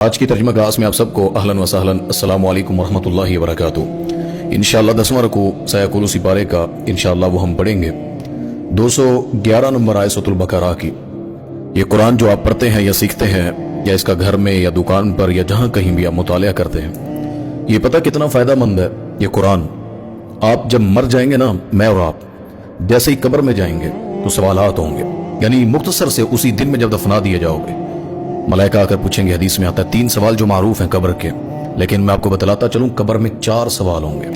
آج کی ترجمہ کلاس میں آپ سب کو اہلاً و سہلاً السلام علیکم ورحمۃ اللہ وبرکاتہ۔ انشاءاللہ 10واں رکوع سیکولو سپارے کا انشاءاللہ وہ ہم پڑھیں گے 211 نمبر آیت سورۃ البقرہ کی۔ یہ قرآن جو آپ پڑھتے ہیں یا سیکھتے ہیں یا اس کا گھر میں یا دکان پر یا جہاں کہیں بھی آپ مطالعہ کرتے ہیں، یہ پتہ کتنا فائدہ مند ہے یہ قرآن۔ آپ جب مر جائیں گے نا، میں اور آپ جیسے ہی قبر میں جائیں گے تو سوالات ہوں گے، یعنی مختصر سے اسی دن میں جب دفنا دیے جاؤ گے ملائکہ آ کر پوچھیں گے۔ حدیث میں آتا ہے 3 سوال جو معروف ہیں قبر کے، لیکن میں آپ کو بتلاتا چلوں قبر میں 4 سوال ہوں گے۔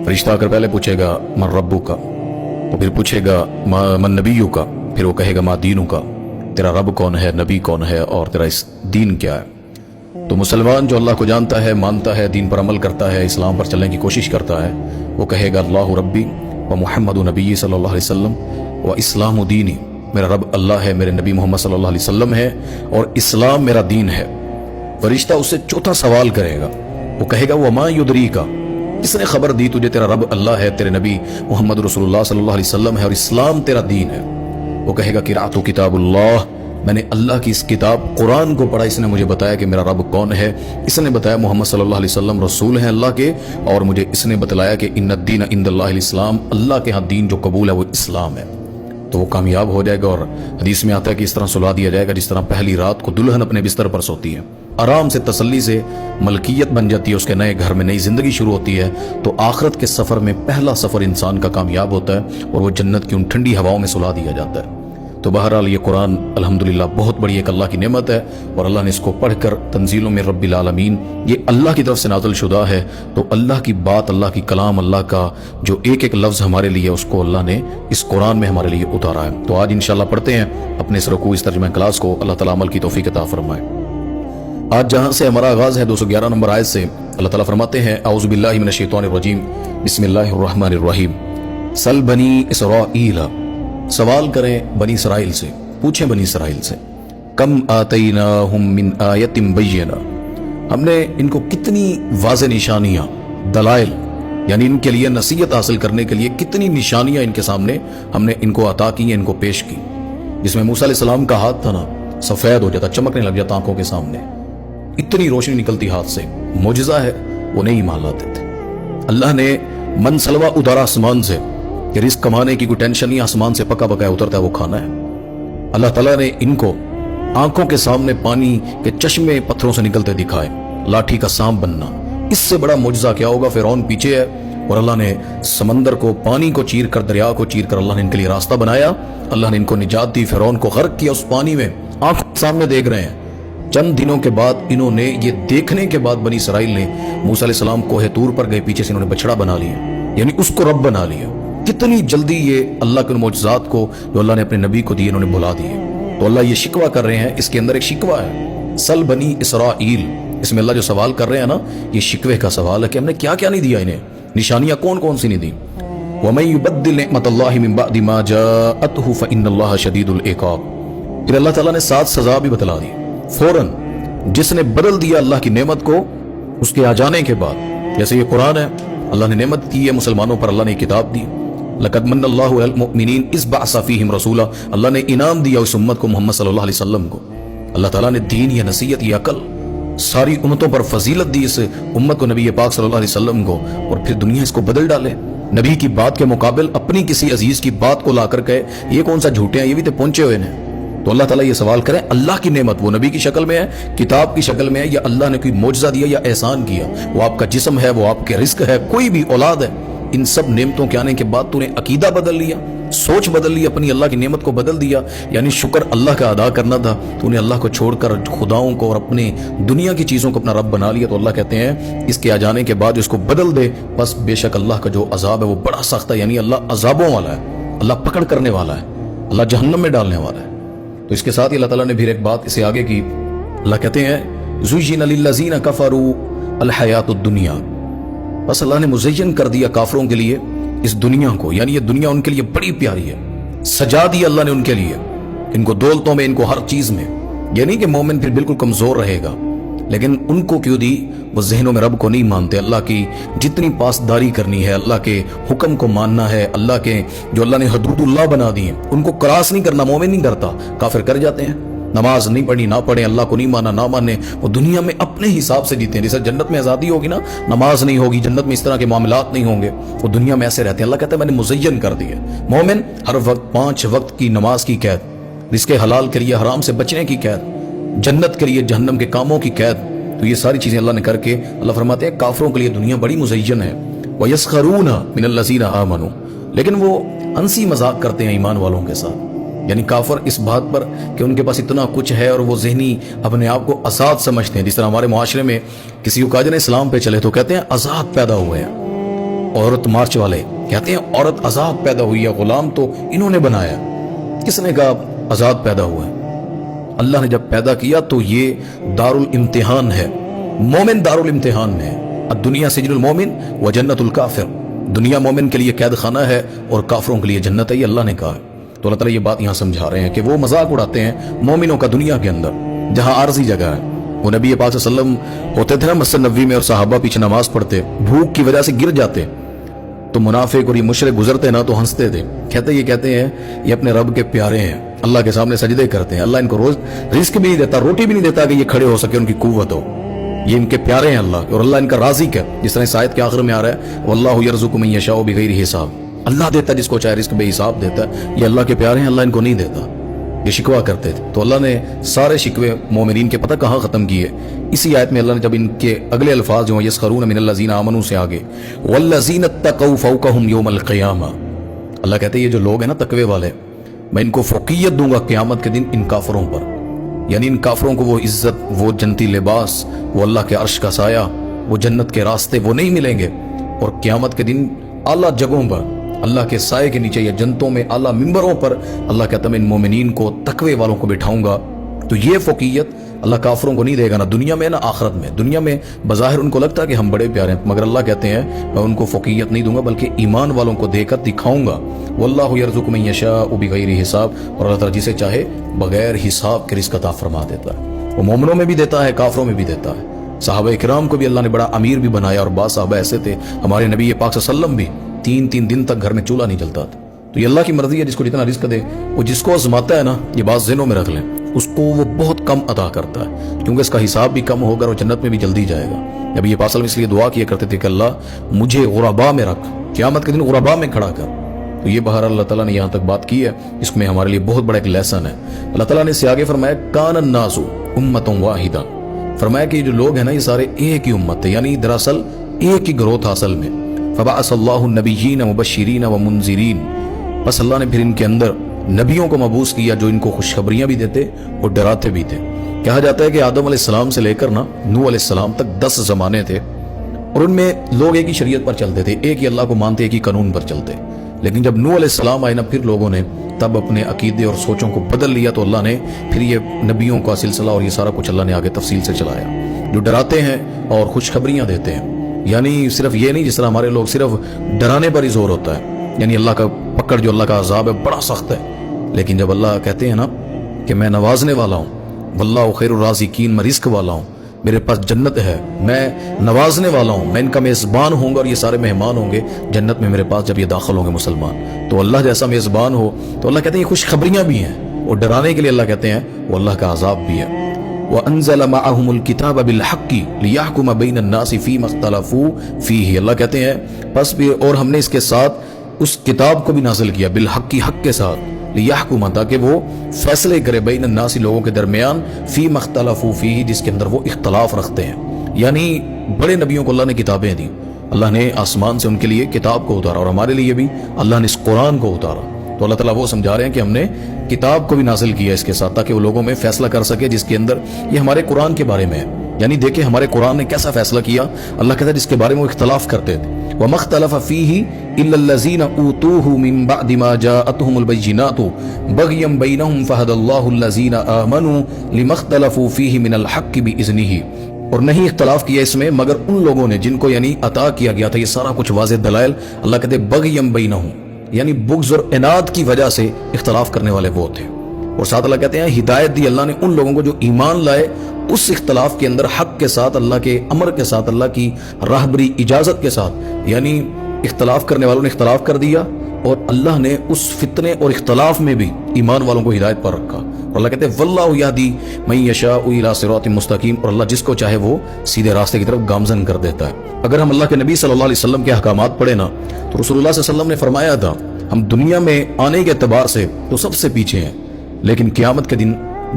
فرشتہ آ کر پہلے پوچھے گا من ربو کا، اور پھر پوچھے گا من نبیو کا، پھر وہ کہے گا ما دینو کا، تیرا رب کون ہے، نبی کون ہے، اور تیرا اس دین کیا ہے۔ تو مسلمان جو اللہ کو جانتا ہے، مانتا ہے، دین پر عمل کرتا ہے، اسلام پر چلنے کی کوشش کرتا ہے، وہ کہے گا اللہ ربی و محمد نبی صلی اللہ علیہ وسلم و اسلام دینی، میرا رب اللہ ہے، میرے نبی محمد صلی اللہ علیہ وسلم ہے، اور اسلام میرا دین ہے۔ فرشتہ اس سے 4تھا سوال کرے گا، وہ کہے گا وما یدریکا، کس نے خبر دی تجھے تیرا رب اللہ ہے، تیرے نبی محمد رسول اللہ صلی اللہ علیہ وسلم ہے، اور اسلام تیرا دین ہے۔ وہ کہے گا قرأت کتاب اللہ، میں نے اللہ کی اس کتاب قرآن کو پڑھا، اس نے مجھے بتایا کہ میرا رب کون ہے، اس نے بتایا محمد صلی اللہ علیہ وسلم رسول ہیں اللہ کے، اور مجھے اس نے بتلایا کہ ان الدین عند اللہ الاسلام، اللہ کے ہاں دین جو قبول ہے وہ اسلام ہے۔ تو وہ کامیاب ہو جائے گا، اور حدیث میں آتا ہے کہ اس طرح سلا دیا جائے گا جس طرح پہلی رات کو دلہن اپنے بستر پر سوتی ہے، آرام سے تسلی سے ملکیت بن جاتی ہے، اس کے نئے گھر میں نئی زندگی شروع ہوتی ہے۔ تو آخرت کے سفر میں پہلا سفر انسان کا کامیاب ہوتا ہے، اور وہ جنت کی ان ٹھنڈی ہواؤں میں سلا دیا جاتا ہے۔ تو بہرحال یہ قرآن الحمدللہ بہت بڑی ایک اللہ کی نعمت ہے، اور اللہ نے اس کو پڑھ کر تنزیل من رب العالمین، یہ اللہ کی طرف سے نازل شدہ ہے۔ تو اللہ کی بات، اللہ کی کلام، اللہ کا جو ایک ایک لفظ ہمارے لیے اس کو اللہ نے اس قرآن میں ہمارے لیے اتارا ہے۔ تو آج انشاءاللہ پڑھتے ہیں اپنے اس رکوع اس ترجمہ کلاس کو، اللہ تعالیٰ عمل کی توفیق عطا فرمائے۔ آج جہاں سے ہمارا آغاز ہے 211 نمبر آیت سے، اللہ تعالیٰ فرماتے ہیں اعوذ باللہ من الشیطان الرجیم بسم اللہ الرحمن الرحیم سل بنی اسرائیل، سوال کریں بنی اسرائیل سے، پوچھیں بنی اسرائیل سے، کم آتیناہم من آیت بینہ، ہم نے ان کو کتنی واضح نشانیاں، دلائل، یعنی ان کے لیے نصیحت حاصل کرنے کے لیے کتنی نشانیاں ان کے سامنے ہم نے ان کو عطا کی، ان کو پیش کی۔ جس میں موسیٰ علیہ السلام کا ہاتھ تھا نا، سفید ہو جاتا، چمکنے لگ جاتا آنکھوں کے سامنے، اتنی روشنی نکلتی ہاتھ سے، معجزہ ہے، وہ نہیں مان لاتے تھے۔ اللہ نے من سلوا اتارا آسمان سے، کہ رزق کمانے کی کوئی ٹینشن نہیں، آسمان سے پکا پکایا اترتا ہے، وہ کھانا ہے۔ اللہ تعالیٰ نے ان کو آنکھوں کے سامنے پانی کے چشمے پتھروں سے نکلتے دکھائے، لاٹھی کا سانپ بننا، اس سے بڑا معجزہ کیا ہوگا؟ فرعون پیچھے ہے، اور اللہ نے سمندر کو، پانی کو چیر کر، دریا کو چیر کر اللہ نے ان کے لیے راستہ بنایا، اللہ نے ان کو نجات دی، فرعون کو غرق کیا اس پانی میں، آنکھوں کے سامنے دیکھ رہے ہیں۔ چند دنوں کے بعد انہوں نے یہ دیکھنے کے بعد بنی اسرائیل نے موسیٰ علیہ السلام کوہ طور پر گئے، پیچھے سے انہوں نے بچڑا بنا لیا، یعنی اس کو رب بنا لیا۔ کتنی جلدی یہ اللہ کے معجزات کو جو اللہ نے اپنے نبی کو دیے انہوں نے بھلا دیے۔ تو اللہ یہ شکوہ کر رہے ہیں، اس کے اندر ایک شکوہ ہے، سل بنی اسرائیل، اس میں اللہ جو سوال کر رہے ہیں نا، یہ شکوے کا سوال ہے کہ ہم نے کیا کیا نہیں دیا انہیں، نشانیاں کون کون سی نہیں دی۔ وَمَن يُبَدِّلْ نِعْمَةَ اللَّهِ مِن بَعْدِ مَا جَاءَتْهُ فَإِنَّ اللَّهَ شَدِيدُ الْعِقَابِ۔ پھر اللہ تعالیٰ نے 7 سزا بھی بتلا دی فوراً، جس نے بدل دیا اللہ کی نعمت کو اس کے آ جانے کے بعد، جیسے یہ قرآن ہے، اللہ نے نعمت کی ہے مسلمانوں پر، اللہ نے کتاب دی، لقد من اللہ علی المؤمنین اذ بعث فیہم رسولا، اللہ نے انعام دیا اس امت کو، محمد صلی اللہ علیہ وسلم کو۔ اللہ تعالیٰ نے دین، یہ نصیحت، یہ عقل، ساری امتوں پر فضیلت دی اس امت کو، نبی پاک صلی اللہ علیہ وسلم کو، اور پھر دنیا اس کو بدل ڈالے۔ نبی کی بات کے مقابل اپنی کسی عزیز کی بات کو لا کر کہے یہ کون سا جھوٹے ہیں، یہ بھی تو پہنچے ہوئے ہیں۔ تو اللہ تعالیٰ یہ سوال کرے، اللہ کی نعمت وہ نبی کی شکل میں ہے، کتاب کی شکل میں ہے، یا اللہ نے کوئی معجزہ دیا یا احسان کیا، وہ آپ کا جسم ہے، وہ آپ کے رزق ہے، کوئی بھی اولاد ہے، ان سب نعمتوں کے آنے کے بعد تو نے عقیدہ بدل لیا، سوچ بدل لی، اپنی اللہ کی نعمت کو بدل دیا، یعنی شکر اللہ کا ادا کرنا تھا، تو نے اللہ کو چھوڑ کر خداؤں کو اور اپنے دنیا کی چیزوں کو اپنا رب بنا لیا۔ تو اللہ کہتے ہیں اس کے آ جانے کے بعد اس کو بدل دے، بس بے شک اللہ کا جو عذاب ہے وہ بڑا سخت ہے، یعنی اللہ عذابوں والا ہے، اللہ پکڑ کرنے والا ہے، اللہ جہنم میں ڈالنے والا ہے۔ تو اس کے ساتھ ہی اللہ تعالیٰ نے پھر ایک بات اسے آگے کی، اللہ کہتے ہیں زُيِّنَ لِلَّذِينَ كَفَرُوا الْحَيَاةُ الدُّنْيَا، بس اللہ نے مزین کر دیا کافروں کے لیے اس دنیا کو، یعنی یہ دنیا ان کے لیے بڑی پیاری ہے، سجا دیا اللہ نے ان کے لیے، ان کو دولتوں میں، ان کو ہر چیز میں، یہ نہیں کہ مومن پھر بالکل کمزور رہے گا، لیکن ان کو کیوں دی؟ وہ ذہنوں میں رب کو نہیں مانتے، اللہ کی جتنی پاسداری کرنی ہے، اللہ کے حکم کو ماننا ہے، اللہ کے جو اللہ نے حدود اللہ بنا دی ہیں ان کو کراس نہیں کرنا، مومن نہیں کرتا، کافر کر جاتے ہیں۔ نماز نہیں پڑھی نہ پڑھیں، اللہ کو نہیں مانا نہ مانے، وہ دنیا میں اپنے حساب سے جیتے ہیں. جیسے جنت میں آزادی ہوگی نا، نماز نہیں ہوگی جنت میں، اس طرح کے معاملات نہیں ہوں گے، وہ دنیا میں ایسے رہتے ہیں. اللہ کہتا ہے میں نے مزین کر دی ہے. مومن ہر وقت 5 وقت کی نماز کی قید، رزق حلال کے لیے حرام سے بچنے کی قید، جنت کے لیے جہنم کے کاموں کی قید. تو یہ ساری چیزیں اللہ نے کر کے اللہ فرماتے ہیں کافروں کے لیے دنیا بڑی مزین ہے. وَيَسْخَرُونَ مِنَ الَّذِينَ آمَنُوا، لیکن وہ ہنسی مذاق کرتے ہیں ایمان والوں کے ساتھ. یعنی کافر اس بات پر کہ ان کے پاس اتنا کچھ ہے اور وہ ذہنی اپنے آپ کو آزاد سمجھتے ہیں. جس طرح ہمارے معاشرے میں کسی کو کہا جائے اسلام پہ چلے تو کہتے ہیں آزاد پیدا ہوئے ہیں. عورت مارچ والے کہتے ہیں عورت آزاد پیدا ہوئی ہے، غلام تو انہوں نے بنایا. کس نے کہا آزاد پیدا ہوا ہے؟ اللہ نے جب پیدا کیا تو یہ دارالامتحان ہے. مومن دارالامتحان ہے. الدنیا سجن المومن و جنت الکافر، دنیا مومن کے لیے قید خانہ ہے اور کافروں کے لیے جنت ہے، یہ اللہ نے کہا ہے. تو اللہ تعالیٰ یہ بات یہاں سمجھا رہے ہیں کہ وہ مذاق اڑاتے ہیں مومنوں کا دنیا کے اندر جہاں عارضی جگہ ہے. وہ نبی پاک صلی اللہ علیہ وسلم ہوتے تھے نا مسجد نبوی میں اور صحابہ پیچھے نماز پڑھتے، بھوک کی وجہ سے گر جاتے تو منافق اور یہ مشرک گزرتے نا تو ہنستے تھے، کہتے ہیں یہ اپنے رب کے پیارے ہیں، اللہ کے سامنے سجدے کرتے ہیں، اللہ ان کو روز رزق بھی نہیں دیتا، روٹی بھی نہیں دیتا کہ یہ کھڑے ہو سکے، ان کی قوت ہو، یہ ان کے پیارے ہیں اللہ، اور اللہ ان کا رازق ہے. جس طرح اس آیت کے آخر میں آ رہا ہے واللہ یرزق من یشاء بغیر حساب، اللہ دیتا جس کو چاہے رزق بے حساب دیتا ہے. یہ اللہ کے پیارے ہیں، اللہ ان کو نہیں دیتا. یہ شکوہ کرتے تھے تو اللہ نے سارے شکوے مومنین کے پتہ کہاں ختم کیے؟ اسی آیت میں اللہ نے جب ان کے اگلے الفاظ جو یسخرون من الذین آمنوا سے آگے والذین اتقوا فوقہم یوم القیامہ، اللہ کہتے ہیں یہ جو لوگ ہیں نا تقوی والے، میں ان کو فوقیت دوں گا قیامت کے دن ان کافروں پر. یعنی ان کافروں کو وہ عزت، وہ جنتی لباس، وہ اللہ کے عرش کا سایہ، وہ جنت کے راستے وہ نہیں ملیں گے. اور قیامت کے دن اعلیٰ جگہوں پر اللہ کے سائے کے نیچے یا جنتوں میں اعلیٰ ممبروں پر اللہ کہتا ہے میں ان مومنین کو تقوی والوں کو بٹھاؤں گا. تو یہ فوقیت اللہ کافروں کو نہیں دے گا، نہ دنیا میں نہ آخرت میں. دنیا میں بظاہر ان کو لگتا ہے کہ ہم بڑے پیارے ہیں، مگر اللہ کہتے ہیں میں ان کو فوقیت نہیں دوں گا بلکہ ایمان والوں کو دے کر دکھاؤں گا. واللہ یرزق من یشاء بغیر حساب، اور اللہ تعالیٰ جسے چاہے بغیر حساب کے رزق عطا فرما دیتا ہے. وہ مومنوں میں بھی دیتا ہے، کافروں میں بھی دیتا ہے. صحابہ کرام کو بھی اللہ نے بڑا امیر بھی بنایا، اور بعض صحابہ ایسے تھے، ہمارے نبی پاک صلی اللہ علیہ وسلم بھی 3 دن تک گھر میں چولہا نہیں جلتا تھا. تو یہ اللہ کی مرضی ہے، جس کو جتنا رزق دے، وہ جس کو آزماتا ہے نا، یہ بات ذہنوں میں رکھ لیں، اس کو وہ بہت کم عطا کرتا ہے، کیونکہ اس کا حساب بھی کم ہوگا اور جنت میں بھی جلدی جائے گا. نبی یہ پاک اس لیے دعا کیا کرتے تھے کہ اللہ مجھے غرباء میں رکھ، قیامت کے دن غرباء میں کھڑا کر. تو یہ بہر اللہ تعالیٰ نے یہاں تک بات کی ہے، اس میں ہمارے لیے بہت بڑا ایک لیسن ہے. اللہ تعالیٰ نے اس سے آگے فرمایا کان الناس امۃ واحدہ، فرمایا کہ یہ جو لوگ ہیں نا یہ سارے ایک ہی امت تھے، یعنی دراصل ایک ہی گروہ تھا اصل میں. فبعث اللہ النبیین مبشرین ومنذرین، بس اللہ نے پھر ان کے اندر نبیوں کو مبعوث کیا جو ان کو خوشخبریاں بھی دیتے اور ڈراتے بھی تھے. کہا جاتا ہے کہ آدم علیہ السلام سے لے کر نا نوح علیہ السلام تک 10 زمانے تھے، اور ان میں لوگ ایک ہی شریعت پر چلتے تھے، ایک ہی اللہ کو مانتے، ایک ہی قانون پر چلتے. لیکن جب نوح علیہ السلام آئے نا پھر لوگوں نے تب اپنے عقیدے اور سوچوں کو بدل لیا، تو اللہ نے پھر یہ نبیوں کا سلسلہ اور یہ سارا کچھ اللہ نے آگے تفصیل سے چلایا، جو ڈراتے ہیں اور خوشخبریاں دیتے ہیں. یعنی صرف یہ نہیں جس طرح ہمارے لوگ صرف ڈرانے پر ہی زور ہوتا ہے، یعنی اللہ کا پکڑ جو اللہ کا عذاب ہے بڑا سخت ہے. لیکن جب اللہ کہتے ہیں نا کہ میں نوازنے والا ہوں، واللہ خیر الرازقین، میں رزق والا ہوں، میرے پاس جنت ہے، میں نوازنے والا ہوں، میں ان کا میزبان ہوں گا اور یہ سارے مہمان ہوں گے جنت میں میرے پاس جب یہ داخل ہوں گے مسلمان. تو اللہ جیسا میزبان ہو تو اللہ کہتے ہیں یہ خوشخبریاں بھی ہیں، اور ڈرانے کے لیے اللہ کہتے ہیں وہ اللہ کا عذاب بھی ہے. وَأَنزَلَ مَعَهُمُ الْكِتَابَ بِالْحَقِّ لِيَحْكُمَ بَيْنَ النَّاسِ فِيمَا اخْتَلَفُوا فِيهِ، اللہ کہتے ہیں پس بھی اور ہم نے اس کے ساتھ اس کتاب کو بھی نازل کیا بالحق، حق کے ساتھ، لیحکم، تاکہ وہ فیصلے کرے بین الناس، لوگوں کے درمیان، فیما اختلفوا فیہ، جس کے اندر وہ اختلاف رکھتے ہیں. یعنی بڑے نبیوں کو اللہ نے کتابیں دی، اللہ نے آسمان سے ان کے لیے کتاب کو اتارا، اور ہمارے لیے بھی اللہ نے اس قرآن کو اتارا. تو اللہ تعالیٰ وہ سمجھا رہے ہیں کہ ہم نے کتاب کو بھی نازل کیا اس کے ساتھ، تاکہ وہ لوگوں میں فیصلہ کر سکے جس کے اندر یہ ہمارے قرآن کے بارے میں ہے. یعنی دیکھیں ہمارے قرآن نے کیسا فیصلہ کیا. اللہ کہتا ہے جس کے بارے میں وہ اختلاف کرتے تھے، وَمَا اخْتَلَفَ فِيهِ إِلَّا الَّذِينَ أُوتُوهُ مِن بَعْدِ مَا جَاءَتْهُمُ الْبَيِّنَاتُ بَغْيًا بَيْنَهُمْ فَهَدَى اللَّهُ الَّذِينَ آمَنُوا لِمَا اخْتَلَفُوا فِيهِ مِنَ الْحَقِّ بِإِذْنِهِ، اور نہیں اختلاف کیا اس میں مگر ان لوگوں نے جن کو یعنی عطا کیا گیا تھا یہ سارا کچھ واضح دلائل. اللہ کہتے بغیم بینہم، یعنی بغض اور عناد کی وجہ سے اختلاف کرنے والے وہ تھے. اور ساتھ اللہ کہتے ہیں ہدایت دی اللہ نے ان لوگوں کو جو ایمان لائے اس اختلاف کے اندر حق کے ساتھ، اللہ کے امر کے ساتھ، اللہ کی راہبری اجازت کے ساتھ. یعنی اختلاف کرنے والوں نے اختلاف کر دیا، اور اللہ نے اس فتنے اور اختلاف میں بھی ایمان والوں کو ہدایت پر رکھا. اور اللہ کہتے ہیں واللہ یہدی من یشاء الی صراط مستقیم، اور اللہ جس کو چاہے وہ سیدھے راستے کی طرف گامزن کر دیتا ہے۔ اگر ہم اللہ کے نبی صلی اللہ علیہ وسلم کے احکامات پڑھیں نا تو رسول اللہ صلی اللہ علیہ وسلم نے فرمایا تھا ہم دنیا میں آنے کے اعتبار سے تو سب سے پیچھے ہیں، لیکن قیامت کے دن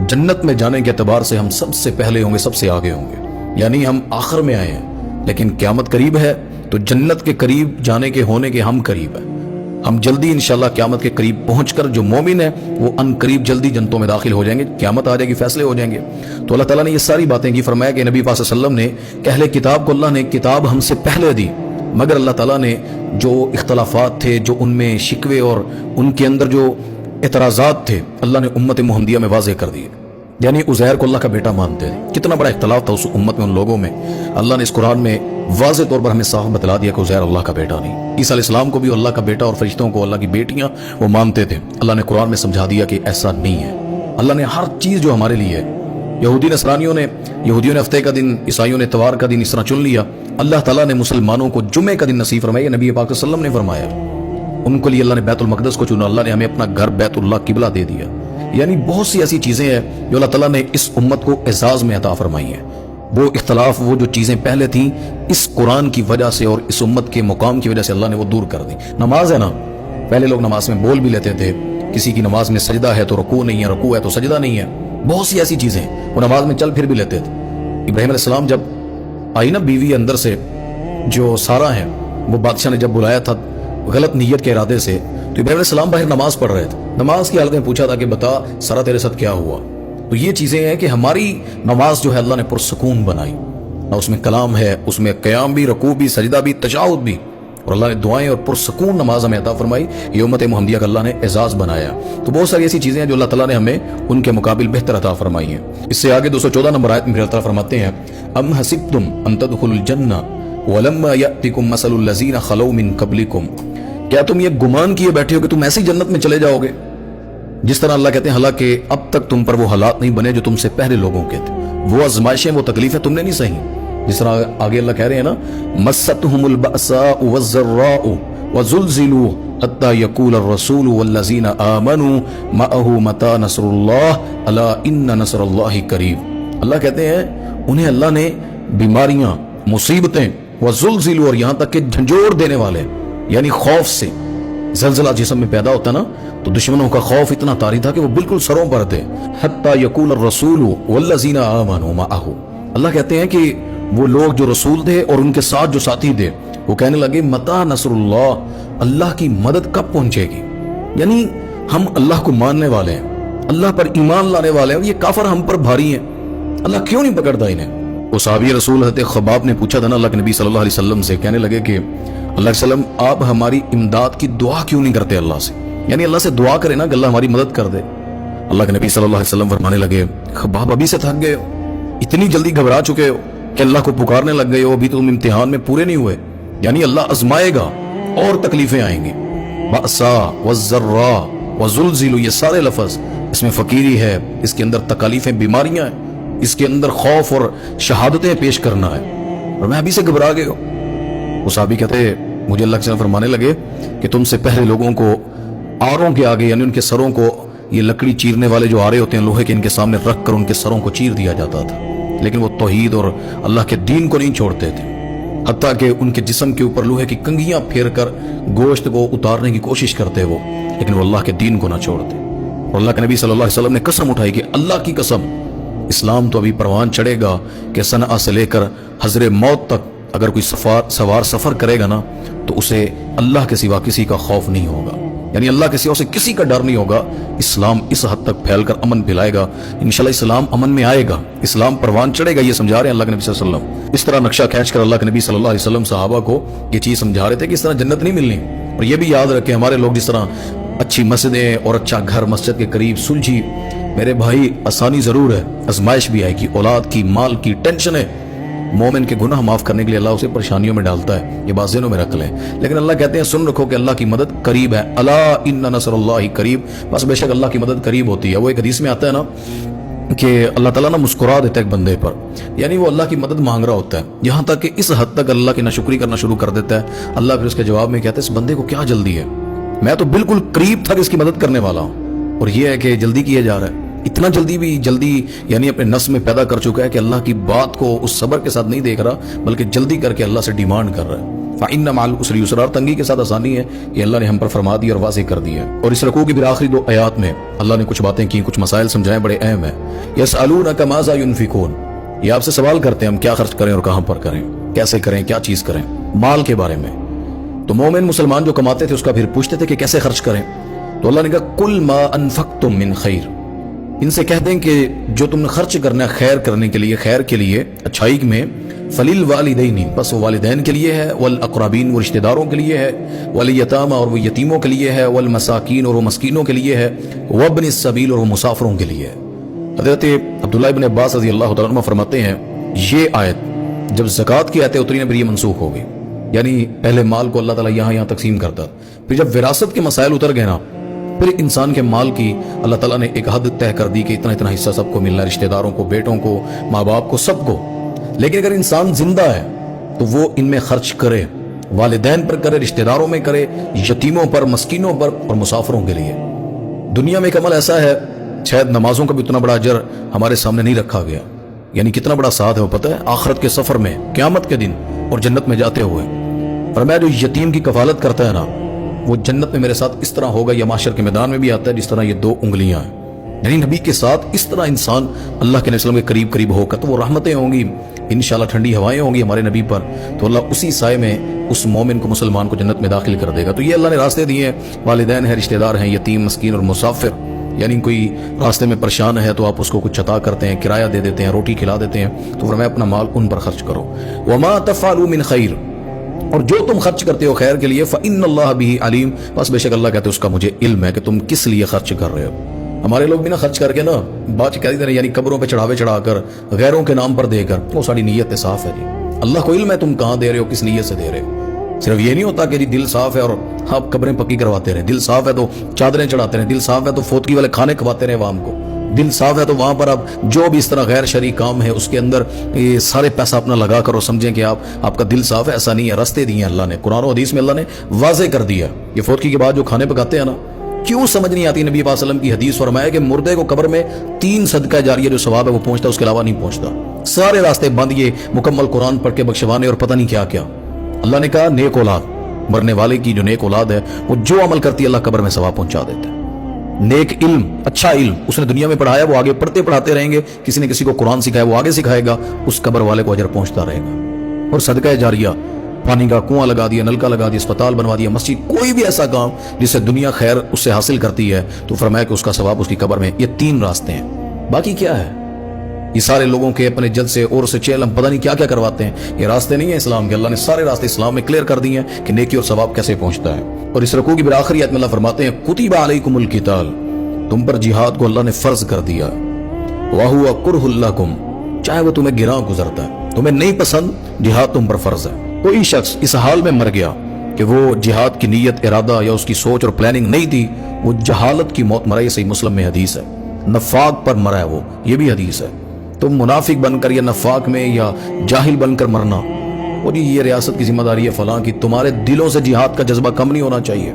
جنت میں جانے کے اعتبار سے ہم سب سے پہلے ہوں گے، سب سے آگے ہوں گے، یعنی ہم آخر میں آئے ہیں، لیکن قیامت قریب ہے تو جنت کے قریب جانے کے ہونے کے ہم قریب ہیں۔ ہم جلدی انشاءاللہ قیامت کے قریب پہنچ کر جو مومن ہے وہ ان قریب جلدی جنتوں میں داخل ہو جائیں گے، قیامت آ جائے گی، فیصلے ہو جائیں گے۔ تو اللہ تعالیٰ نے یہ ساری باتیں کی، فرمایا کہ نبی پاک صلی اللہ علیہ وسلم نے کہ اہل کتاب کو اللہ نے کتاب ہم سے پہلے دی، مگر اللہ تعالیٰ نے جو اختلافات تھے، جو ان میں شکوے اور ان کے اندر جو اعتراضات تھے، اللہ نے امت محمدیہ میں واضح کر دیے۔ یعنی عزیر کو اللہ کا بیٹا مانتے ہیں، کتنا بڑا اختلاف تھا اس امت میں، ان لوگوں میں۔ اللہ نے اس قرآن میں واضح طور پر ہمیں صاف بتلا دیا کہ عزیر اللہ کا بیٹا نہیں۔ عیسیٰ علیہ السلام کو بھی اللہ کا بیٹا اور فرشتوں کو اللہ کی بیٹیاں وہ مانتے تھے، اللہ نے قرآن میں سمجھا دیا کہ ایسا نہیں ہے۔ اللہ نے ہر چیز جو ہمارے لیے ہے، یہودیوں نے ہفتے کا دن، عیسائیوں نے اتوار کا دن اس طرح چن لیا، اللہ تعالیٰ نے مسلمانوں کو جمعے کا دن نصیب فرمایا، نبی پاک صلی اللہ علیہ وسلم نے فرمایا۔ ان کو لیے اللہ نے بیت المقدس کو چنا، اللہ نے ہمیں اپنا گھر بیت اللہ قبلہ دے دیا۔ یعنی بہت سی ایسی چیزیں ہیں جو اللہ تعالیٰ نے اس امت کو اعزاز میں عطا فرمائی ہیں۔ وہ اختلاف، وہ جو چیزیں پہلے تھیں، اس قرآن کی وجہ سے اور اس امت کے مقام کی وجہ سے اللہ نے وہ دور کر دی۔ نماز ہے نا، پہلے لوگ نماز میں بول بھی لیتے تھے، کسی کی نماز میں سجدہ ہے تو رکوع نہیں ہے، رکوع ہے تو سجدہ نہیں ہے، بہت سی ایسی چیزیں وہ نماز میں چل پھر بھی لیتے تھے۔ ابراہیم علیہ السلام جب آئی نا بیوی اندر سے، جو سارا ہے، وہ بادشاہ نے جب بلایا تھا غلط نیت کے ارادے سے، تو ابراہیم علیہ السلام باہر نماز پڑھ رہے تھے، نماز کی حالت میں پوچھا تھا کہ بتا سارا تیرے ساتھ کیا ہوا۔ تو یہ چیزیں ہیں کہ ہماری نماز جو ہے اللہ نے پرسکون بنائی، نہ اس میں کلام ہے، اس میں قیام بھی، رکوع بھی، سجدہ بھی، تشہد بھی، اور اللہ نے دعائیں اور پرسکون نماز ہمیں عطا فرمائی۔ یہ امت محمدیہ کا اللہ نے اعزاز بنایا۔ تو بہت ساری ایسی چیزیں ہیں جو اللہ تعالیٰ نے ہمیں ان کے مقابل بہتر عطا فرمائی ہیں۔ اس سے آگے 214 نمبر آیت میں اللہ تعالیٰ فرماتے ہیں ام حسبتم ان تدخلوا الجنہ ولما یأتکم مثل الذین خلو من قبلکم، کیا تم یہ گمان کیے بیٹھے ہو کہ تم ایسی جنت میں چلے جاؤ گے جس طرح اللہ کہتے ہیں حالانکہ اب تک تم پر وہ حالات نہیں بنے جو تم سے پہلے لوگوں کے تھے، وہ آزمائشیں، وہ تکلیفیں تم نے نہیں سہی، جس طرح آگے اللہ کہہ رہے ہیں نا مستهم البأساء والضراء وزلزلوا حتى يقول الرسول والذین آمنوا معه متى نصر اللہ الا ان نصر اللہ قریب۔ اللہ کہتے ہیں انہیں اللہ نے بیماریاں، مصیبتیں، وزلزلوا، اور یہاں تک کہ جھنجھوڑ دینے والے، یعنی خوف سے، زلزلہ جسم میں پیدا ہوتا نا تو دشمنوں کا خوف اتنا طاری تھا کہ وہ بالکل سروں پر تھے۔ حتی یقول الرسول والذین آمنوا معه، اللہ کہتے ہیں کہ وہ لوگ جو رسول تھے اور ان کے ساتھ جو ساتھی تھے وہ کہنے لگے متی نصر اللہ، اللہ کی مدد کب پہنچے گی؟ یعنی ہم اللہ کو ماننے والے ہیں، اللہ پر ایمان لانے والے ہیں، اور یہ کافر ہم پر بھاری ہیں، اللہ کیوں نہیں پکڑتا انہیں؟ وہ صحابی رسول حضرت خباب نے پوچھا تھا نا اللہ کے نبی صلی اللہ علیہ وسلم سے، کہنے لگے کہ اللہ علیہ وسلم آپ ہماری امداد کی دعا کیوں نہیں کرتے اللہ سے؟ یعنی اللہ سے دعا کرے نا کہ اللہ ہماری مدد کر دے۔ اللہ کے نبی صلی اللہ علیہ وسلم فرمانے لگے خباب ابھی سے تھک گئے ہو، اتنی جلدی گھبرا چکے ہو کہ اللہ کو پکارنے لگ گئے ہو، ابھی تو تم امتحان میں پورے نہیں ہوئے، یعنی اللہ آزمائے گا اور تکلیفیں آئیں گی۔ بأسا والضراء وزلزلوا، یہ سارے لفظ اس میں فقیری ہے، اس کے اندر تکالیفیں، بیماریاں ہیں، اس کے اندر خوف اور شہادتیں پیش کرنا ہے، اور میں ابھی سے گھبرا گئے ہو۔ وہ صحابی کہتے مجھے اللہ کے فرمانے لگے کہ تم سے پہلے لوگوں کو آروں کے آگے، یعنی ان کے سروں کو، یہ لکڑی چیرنے والے جو آرے ہوتے ہیں لوہے کے، ان کے سامنے رکھ کر ان کے سروں کو چیر دیا جاتا تھا، لیکن وہ توحید اور اللہ کے دین کو نہیں چھوڑتے تھے، حتیٰ کہ ان کے جسم کے اوپر لوہے کی کنگھیاں پھیر کر گوشت کو اتارنے کی کوشش کرتے وہ، لیکن وہ اللہ کے دین کو نہ چھوڑتے۔ اور اللہ کے نبی صلی اللہ علیہ وسلم نے قسم اٹھائی کہ اللہ کی قسم اسلام تو ابھی پروان چڑھے گا کہ صنعاء سے لے کر حضر موت تک اگر کوئی سوار سفر کرے گا نا تو اسے اللہ کے سوا کسی کا خوف نہیں ہوگا، یعنی اللہ کے سوا اسے کسی کا ڈر نہیں ہوگا۔ اسلام اس حد تک پھیل کر امن پھیلائے گا، انشاءاللہ اسلام امن میں آئے گا، اسلام پروان چڑھے گا، یہ سمجھا رہے ہیں اللہ کے نبی صلی اللہ علیہ وسلم۔ اس طرح نقشہ کھینچ کر اللہ کے نبی صلی اللہ علیہ وسلم صحابہ کو یہ چیز سمجھا رہے تھے کہ اس طرح جنت نہیں ملنی، اور یہ بھی یاد رکھیں ہمارے لوگ جس طرح اچھی مسجدیں اور اچھا گھر مسجد کے قریب سلجھی، میرے بھائی آسانی ضرور ہے، آزمائش بھی آئے گی، اولاد کی، مال کی ٹینشن ہے، مومن کے گناہ معاف کرنے کے لیے اللہ اسے پریشانیوں میں ڈالتا ہے، یہ بات ذہنوں میں رکھ لیں، لیکن اللہ کہتے ہیں سن رکھو کہ اللہ کی مدد قریب ہے، الا ان نصر اللہ قریب، بس بے شک اللہ کی مدد قریب ہوتی ہے۔ وہ ایک حدیث میں آتا ہے نا کہ اللہ تعالیٰ نا مسکرا دیتا ہے ایک بندے پر، یعنی وہ اللہ کی مدد مانگ رہا ہوتا ہے، یہاں تک کہ اس حد تک اللہ کی ناشکری کرنا شروع کر دیتا ہے، اللہ پھر اس کے جواب میں کہتا ہے اس بندے کو کیا جلدی ہے، میں تو بالکل قریب تھا کہ اس کی مدد کرنے والا ہوں، اور یہ ہے کہ جلدی کیے جا رہا ہے۔ اتنا جلدی یعنی اپنے نفس میں پیدا کر چکا ہے کہ اللہ کی بات کو اس صبر کے ساتھ نہیں دیکھ رہا، بلکہ جلدی کر کے اللہ سے ڈیمانڈ کر رہا ہے۔ فَإِنَّ مَعَ الْعُسْرِ يُسْرًا، اور تنگی کے ساتھ آسانی ہے، یہ اللہ نے ہم پر فرما دی اور واضح کر دی ہے۔ اور اس رکوع کی پھر آخری 2 آیات میں اللہ نے کچھ باتیں کی، کچھ مسائل سمجھائے، بڑے اہم ہیں۔ يَسْأَلُونَكَ مَاذَا يُنْفِقُونَ، یہ آپ سے سوال کرتے ہیں ہم کیا خرچ کریں اور کہاں پر کریں، کیسے کریں، کیا چیز کریں، مال کے بارے میں۔ تو مومن مسلمان جو کماتے تھے اس کا پھر پوچھتے تھے کہ کیسے خرچ کریں، تو اللہ نے کہا قُلْ مَا أَنفَقْتُم مِّن خَيْرٍ، ان سے کہہ دیں کہ جو تم نے خرچ کرنا ہے خیر کرنے کے لیے، خیر کے لیے، اچھائی میں، فَلِلْوَالِدَيْنِ، بس وہ والدین کے لیے ہے، وَالْأَقْرَبِينَ، وہ رشتہ داروں کے لیے ہے، وَالْيَتَامَى، اور وہ یتیموں کے لیے ہے، وَالْمَسَاكِينَ، اور وہ مسکینوں کے لیے ہے، وَابْنِ السَّبِيلِ، اور وہ مسافروں کے لیے ہے۔ حضرت عبداللہ ابن عباس رضی اللہ تعالیٰ عنہ فرماتے ہیں یہ آیت جب زکوٰۃ کی آیتیں اتری نا پھر یہ منسوخ ہو گئی، یعنی پہلے مال کو اللہ تعالیٰ یہاں تقسیم کرتا، پھر جب وراثت کے مسائل اتر گئے نا، پھر انسان کے مال کی اللہ تعالیٰ نے ایک حد طے کر دی کہ اتنا اتنا حصہ سب کو ملنا ہے، رشتہ داروں کو، بیٹوں کو، ماں باپ کو، سب کو۔ لیکن اگر انسان زندہ ہے تو وہ ان میں خرچ کرے، والدین پر کرے، رشتہ داروں میں کرے، یتیموں پر، مسکینوں پر اور مسافروں کے لیے۔ دنیا میں ایک عمل ایسا ہے شاید نمازوں کا بھی اتنا بڑا اجر ہمارے سامنے نہیں رکھا گیا، یعنی کتنا بڑا ساتھ ہے وہ پتہ ہے آخرت کے سفر میں، قیامت کے دن اور جنت میں جاتے ہوئے۔ فرمایا جو یتیم کی کفالت کرتا ہے نا وہ جنت میں میرے ساتھ اس طرح ہوگا، یا معاشر کے میدان میں بھی آتا ہے جس طرح یہ 2 انگلیاں ہیں، یعنی نبی کے ساتھ اس طرح انسان اللہ کے نبی صلی اللہ علیہ وسلم کے قریب ہوگا تو وہ رحمتیں ہوں گی، انشاءاللہ ٹھنڈی ہوائیں ہوں گی ہمارے نبی پر، تو اللہ اسی سائے میں اس مومن کو، مسلمان کو جنت میں داخل کر دے گا۔ تو یہ اللہ نے راستے دیے ہیں، والدین ہیں، رشتہ دار ہیں، یتیم، مسکین اور مسافر، یعنی کوئی راستے میں پریشان ہے تو آپ اس کو کچھ عطا کرتے ہیں، کرایہ دے دیتے ہیں، روٹی کھلا دیتے ہیں، تو فرمایا اپنا مال ان پر خرچ کرو۔ وما تفعلوا من خیر، اور جو تم خرچ کرتے ہو خیر کے لیے، فإن اللہ به علیم، بس بے شک اللہ کہتے ہیں اس کا مجھے علم ہے کہ تم کس لیے خرچ کر رہے ہو۔ ہمارے لوگ بھی نا خرچ کر کے نا بات کہہ دیتے ہیں، یعنی قبروں پہ چڑھاوے چڑھا کر، غیروں کے نام پر دے کر، وہ ساری نیت صاف ہے جی، اللہ کو علم ہے تم کہاں دے رہے ہو، کس نیت سے دے رہے ہو۔ صرف یہ نہیں ہوتا کہ جی دل صاف ہے اور آپ قبریں پکی کرواتے رہے، دل صاف ہے تو چادریں چڑھاتے رہے، دل صاف ہے تو فوتگی والے کھانے کھواتے رہے عوام کو، دل صاف ہے تو وہاں پر آپ جو بھی اس طرح غیر شرعی کام ہے اس کے اندر یہ سارے پیسہ اپنا لگا کر اور سمجھیں کہ آپ کا دل صاف ہے، ایسا نہیں ہے۔ رستے دیے ہیں اللہ نے، قرآن و حدیث میں اللہ نے واضح کر دیا۔ یہ فوتگی کے بعد جو کھانے پکاتے ہیں نا، کیوں سمجھ نہیں آتی؟ نبی پاک صلی اللہ علیہ وسلم کی حدیث فرمایا کہ مردے کو قبر میں 3 صدقہ جاریہ جو ثواب ہے وہ پہنچتا، اس کے علاوہ نہیں پہنچتا، سارے راستے بند، یہ مکمل قرآن پڑھ کے بخشوانے اور پتہ نہیں کیا کیا۔ اللہ نے کہا نیک اولاد، مرنے والے کی جو نیک اولاد ہے وہ جو عمل کرتی ہے اللہ قبر میں ثواب پہنچا دیتا ہے۔ نیک علم، اچھا علم اس نے دنیا میں پڑھایا، وہ آگے پڑھتے رہیں گے، کسی نے کسی کو قرآن سکھایا وہ آگے سکھائے گا، اس قبر والے کو اجر پہنچتا رہے گا۔ اور صدقہ جاریہ، پانی کا کنواں لگا دیا، نلکا لگا دیا، اسپتال بنوا دیا، مسجد، کوئی بھی ایسا کام جس سے دنیا خیر اس سے حاصل کرتی ہے، تو فرمایا کہ اس کا ثواب اس کی قبر میں۔ یہ 3 راستے ہیں، باقی کیا ہے؟ یہ سارے لوگوں کے اپنے جد سے اور سے چیل ہم پتہ نہیں کیا کیا کرواتے ہیں، یہ راستے نہیں ہیں اسلام کے۔ اللہ نے سارے راستے اسلام میں کلیئر کر دیے ہیں کہ نیکی اور ثواب کیسے پہنچتا ہے۔ اور اس رکوع کی پھر آخری آیت میں اللہ فرماتے ہیں کتب علیکم القتال، تم پر جہاد کو اللہ نے فرض کر دیا، وَهُوَ كُرْهٌ لَكُمْ، چاہے وہ تمہیں گراں گزرتا ہے، تمہیں نہیں پسند، جہاد تم پر فرض ہے۔ کوئی شخص اس حال میں مر گیا کہ وہ جہاد کی نیت، ارادہ یا اس کی سوچ اور پلاننگ نہیں تھی، وہ جہالت کی موت مرا، یہ صحیح مسلم میں حدیث ہے۔ نفاق پر مرا ہے وہ، یہ بھی حدیث ہے۔ تم منافق بن کر یا نفاق میں یا جاہل بن کر مرنا، وہ جی یہ ریاست کی ذمہ داری ہے فلاں کی، تمہارے دلوں سے جہاد کا جذبہ کم نہیں ہونا چاہیے۔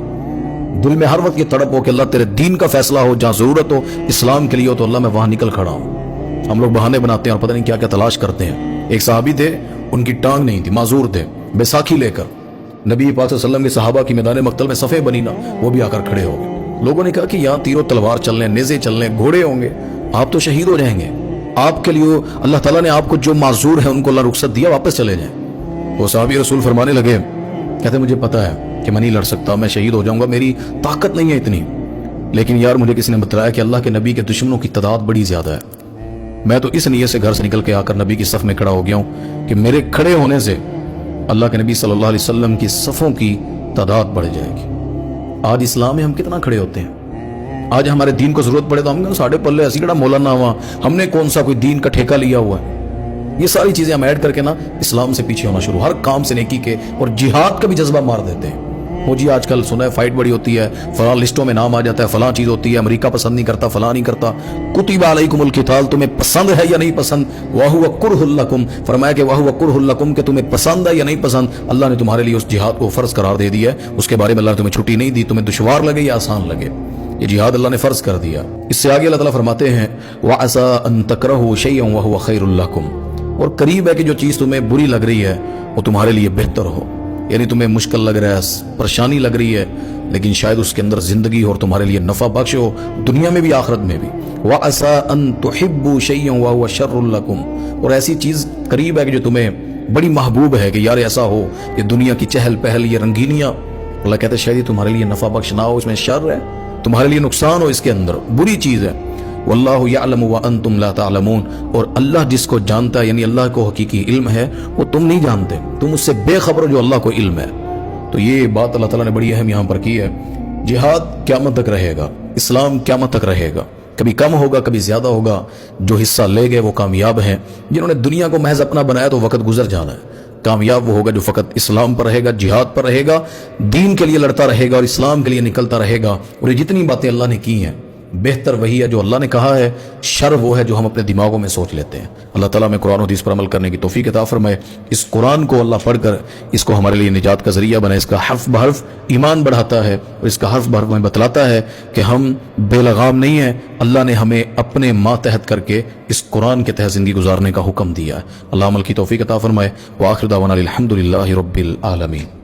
دل میں ہر وقت یہ تڑپ ہو کہ اللہ تیرے دین کا فیصلہ ہو، جہاں ضرورت ہو اسلام کے لیے ہو تو اللہ میں وہاں نکل کھڑا ہوں۔ ہم لوگ بہانے بناتے ہیں اور پتہ نہیں کیا کیا تلاش کرتے ہیں۔ ایک صحابی تھے، ان کی ٹانگ نہیں تھی، معذور تھے، بیساکھی لے کر نبی پاک صلی اللہ علیہ وسلم کے صحابہ کی میدان مقتل میں صفیں بنی نا، وہ بھی آ کر کھڑے ہو گئے۔ لوگوں نے کہا کہ یہاں تیر و تلوار چلنے، نیزے چلنے، گھوڑے ہوں گے، آپ تو شہید ہو جائیں گے، آپ کے لیے اللہ تعالیٰ نے آپ کو جو معذور ہیں ان کو اللہ رخصت دیا، واپس چلے جائیں۔ وہ صحابی رسول فرمانے لگے، کہتے مجھے پتا ہے کہ میں نہیں لڑ سکتا، میں شہید ہو جاؤں گا، میری طاقت نہیں ہے اتنی، لیکن یار مجھے کسی نے بتایا کہ اللہ کے نبی کے دشمنوں کی تعداد بڑی زیادہ ہے، میں تو اس نیت سے گھر سے نکل کے آ کر نبی کی صف میں کھڑا ہو گیا ہوں کہ میرے کھڑے ہونے سے اللہ کے نبی صلی اللہ علیہ وسلم کی صفوں کی تعداد بڑھ جائے گی۔ آج اسلام میں ہم کتنا کھڑے ہوتے ہیں؟ آج ہمارے دین کو ضرورت پڑے تو ہم ساڑھے پلے ایسی کڑا مولانا ہوا، ہم نے کون سا کوئی دین کا ٹھیکہ لیا ہوا ہے؟ یہ ساری چیزیں ہم ایڈ کر کے نا اسلام سے پیچھے ہونا شروع، ہر کام سے نیکی کے اور جہاد کا بھی جذبہ مار دیتے ہیں۔ وہ جی آج کل سنا ہے فائٹ بڑی ہوتی ہے، فلاں لسٹوں میں نام آ جاتا ہے، فلاں چیز ہوتی ہے، امریکہ پسند نہیں کرتا، فلاں نہیں کرتا۔ کتب علیکم القتال، تمہیں پسند ہے یا نہیں پسند، وَهُوَ كُرْهٌ لَكُمْ، فرمایا کہ وَهُوَ كُرْهٌ لَكُمْ کہ تمہیں پسند ہے یا نہیں پسند، اللہ نے تمہارے لیے اس جہاد کو فرض قرار دے دیا ہے، اس کے بارے میں اللہ نے تمہیں چھٹی نہیں دی، تمہیں دشوار لگے یا آسان لگے۔ یہ جہاد اللہ نے فرض کر دیا۔ اس سے آگے اللہ تعالیٰ فرماتے ہیں وَعَسَىٰ أَن تَكْرَهُوا شَيْئًا وَهُوَ خَيْرٌ لَكُمْ، اور قریب ہے کہ جو چیز تمہیں بری لگ رہی ہے وہ تمہارے لیے بہتر ہو، یعنی تمہیں مشکل لگ رہا ہے، پریشانی لگ رہی ہے، لیکن شاید اس کے اندر زندگی اور تمہارے لیے نفع بخش ہو، دنیا میں بھی آخرت میں بھی۔ وَعَسَىٰ أَن تُحِبُّوا شَيْئًا وَهُوَ شَرٌّ لَكُمْ، اور ایسی چیز قریب ہے کہ جو تمہیں بڑی محبوب ہے کہ یار ایسا ہو، یہ دنیا کی چہل پہل، یہ رنگینیاں، اللہ کہتے ہیں شاید یہ تمہارے لیے نفع بخش نہ ہو، اس میں شر ہے، تمہارے لیے نقصان ہو، اس کے اندر بری چیز ہے۔ واللہ یعلم وانتم لا تعلمون، اور اللہ جس کو جانتا ہے، یعنی اللہ کو حقیقی علم ہے، وہ تم نہیں جانتے، تم اس سے بے خبر ہو جو اللہ کو علم ہے۔ تو یہ بات اللہ تعالیٰ نے بڑی اہم یہاں پر کی ہے۔ جہاد قیامت تک رہے گا، اسلام قیامت تک رہے گا، کبھی کم ہوگا کبھی زیادہ ہوگا، جو حصہ لے گئے وہ کامیاب ہیں، جنہوں نے دنیا کو محض اپنا بنایا تو وقت گزر جانا ہے۔ کامیاب وہ ہوگا جو فقط اسلام پر رہے گا، جہاد پر رہے گا، دین کے لیے لڑتا رہے گا اور اسلام کے لیے نکلتا رہے گا۔ اور یہ جتنی باتیں اللہ نے کی ہیں، بہتر وہی ہے جو اللہ نے کہا ہے، شر وہ ہے جو ہم اپنے دماغوں میں سوچ لیتے ہیں۔ اللہ تعالیٰ میں قرآن و حدیث پر عمل کرنے کی توفیق عطا فرمائے۔ اس قرآن کو اللہ پڑھ کر اس کو ہمارے لیے نجات کا ذریعہ بنائے۔ اس کا حرف بحرف ایمان بڑھاتا ہے، اور اس کا حرف بحرف ہمیں بتلاتا ہے کہ ہم بے لگام نہیں ہیں، اللہ نے ہمیں اپنے ماتحت کر کے اس قرآن کے تحت زندگی گزارنے کا حکم دیا ہے۔ اللہ عمل کی توفیق عطا فرمائے۔ وآخر دعوانا الحمد للہ رب العالمین۔